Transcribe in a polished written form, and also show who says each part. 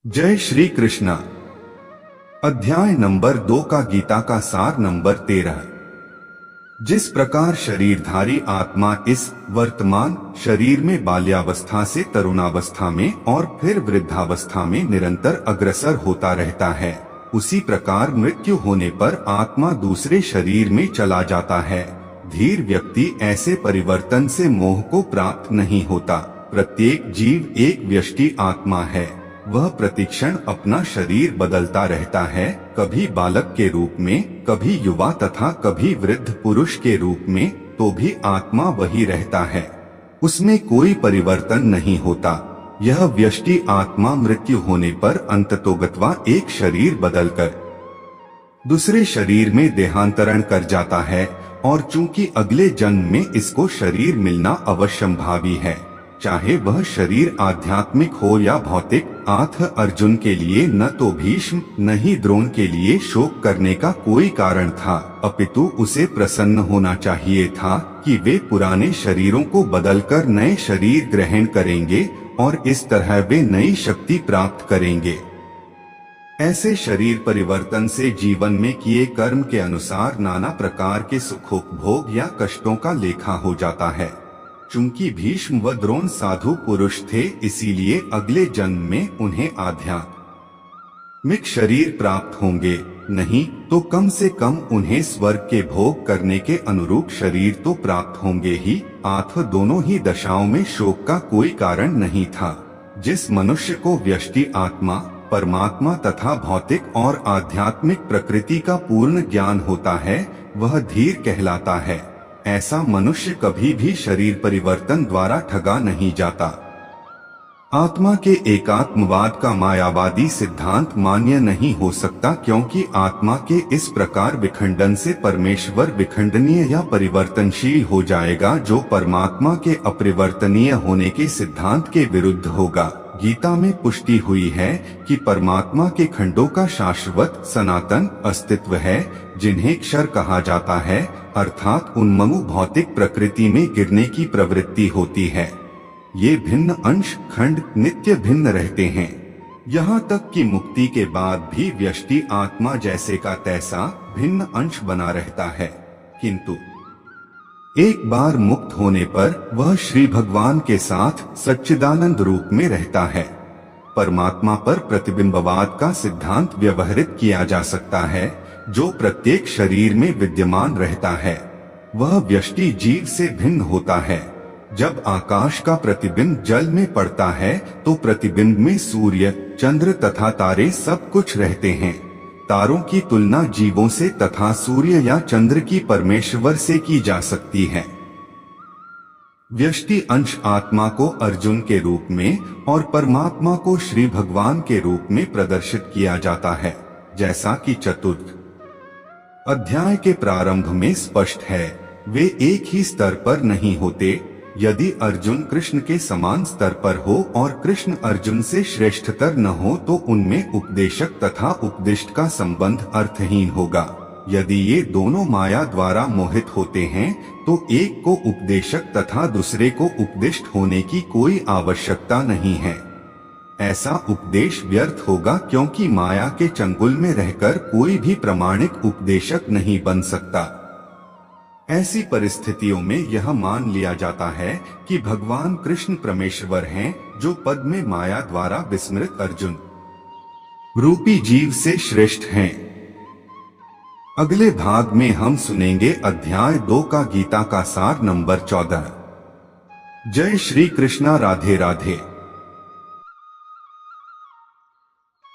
Speaker 1: जय श्री कृष्णा। अध्याय नंबर 2 का गीता का सार नंबर 13। जिस प्रकार शरीरधारी आत्मा इस वर्तमान शरीर में बाल्यावस्था से तरुणावस्था में और फिर वृद्धावस्था में निरंतर अग्रसर होता रहता है, उसी प्रकार मृत्यु होने पर आत्मा दूसरे शरीर में चला जाता है। धीर व्यक्ति ऐसे परिवर्तन से मोह को प्राप्त नहीं होता। प्रत्येक जीव एक व्यष्टि आत्मा है। वह प्रतिक्षण अपना शरीर बदलता रहता है, कभी बालक के रूप में, कभी युवा तथा कभी वृद्ध पुरुष के रूप में, तो भी आत्मा वही रहता है, उसमें कोई परिवर्तन नहीं होता। यह व्यष्टि आत्मा मृत्यु होने पर अंततोगत्वा एक शरीर बदलकर दूसरे शरीर में देहांतरण कर जाता है, और चूंकि अगले जन्म में इसको शरीर मिलना अवश्यंभावी है, चाहे वह शरीर आध्यात्मिक हो या भौतिक। आथ अर्जुन के लिए न तो भीष्म न ही द्रोण के लिए शोक करने का कोई कारण था, अपितु उसे प्रसन्न होना चाहिए था कि वे पुराने शरीरों को बदलकर नए शरीर ग्रहण करेंगे और इस तरह वे नई शक्ति प्राप्त करेंगे। ऐसे शरीर परिवर्तन से जीवन में किए कर्म के अनुसार नाना प्रकार के सुखोपभोग या कष्टों का लेखा हो जाता है। चूंकि भीष्म व द्रोण साधु पुरुष थे, इसीलिए अगले जन्म में उन्हें आध्यात्मिक शरीर प्राप्त होंगे, नहीं तो कम से कम उन्हें स्वर्ग के भोग करने के अनुरूप शरीर तो प्राप्त होंगे ही। आथ दोनों ही दशाओं में शोक का कोई कारण नहीं था। जिस मनुष्य को व्यष्टि आत्मा, परमात्मा तथा भौतिक और आध्यात्मिक प्रकृति का पूर्ण ज्ञान होता है, वह धीर कहलाता है। ऐसा मनुष्य कभी भी शरीर परिवर्तन द्वारा ठगा नहीं जाता। आत्मा के एकात्मवाद का मायावादी सिद्धांत मान्य नहीं हो सकता, क्योंकि आत्मा के इस प्रकार विखंडन से परमेश्वर विखंडनीय या परिवर्तनशील हो जाएगा, जो परमात्मा के अपरिवर्तनीय होने के सिद्धांत के विरुद्ध होगा। गीता में पुष्टि हुई है कि परमात्मा के खंडों का शाश्वत सनातन अस्तित्व है, जिन्हें क्षर कहा जाता है, अर्थात उन्मत्त भौतिक प्रकृति में गिरने की प्रवृत्ति होती है। ये भिन्न अंश खंड नित्य भिन्न रहते हैं, यहाँ तक कि मुक्ति के बाद भी व्यष्टि आत्मा जैसे का तैसा भिन्न अंश बना रहता है, किंतु एक बार मुक्त होने पर वह श्री भगवान के साथ सच्चिदानंद रूप में रहता है। परमात्मा पर प्रतिबिंबवाद का सिद्धांत व्यवहारित किया जा सकता है, जो प्रत्येक शरीर में विद्यमान रहता है। वह व्यष्टि जीव से भिन्न होता है। जब आकाश का प्रतिबिंब जल में पड़ता है, तो प्रतिबिंब में सूर्य, चंद्र तथा तारे सब कुछ रहते हैं। तारों की तुलना जीवों से तथा सूर्य या चंद्र की परमेश्वर से की जा सकती है। व्यष्टि अंश आत्मा को अर्जुन के रूप में और परमात्मा को श्री भगवान के रूप में प्रदर्शित किया जाता है, जैसा कि चतुर्थ अध्याय के प्रारंभ में स्पष्ट है। वे एक ही स्तर पर नहीं होते। यदि अर्जुन कृष्ण के समान स्तर पर हो और कृष्ण अर्जुन से श्रेष्ठतर न हो, तो उनमें उपदेशक तथा उपदिष्ट का संबंध अर्थहीन होगा। यदि ये दोनों माया द्वारा मोहित होते हैं, तो एक को उपदेशक तथा दूसरे को उपदिष्ट होने की कोई आवश्यकता नहीं है। ऐसा उपदेश व्यर्थ होगा, क्योंकि माया के चंगुल में रहकर कोई भी प्रामाणिक उपदेशक नहीं बन सकता। ऐसी परिस्थितियों में यह मान लिया जाता है कि भगवान कृष्ण परमेश्वर हैं, जो पद में माया द्वारा विस्मृत अर्जुन रूपी जीव से श्रेष्ठ हैं। अगले भाग में हम सुनेंगे अध्याय 2 का गीता का सार नंबर 14। जय श्री कृष्णा। राधे राधे।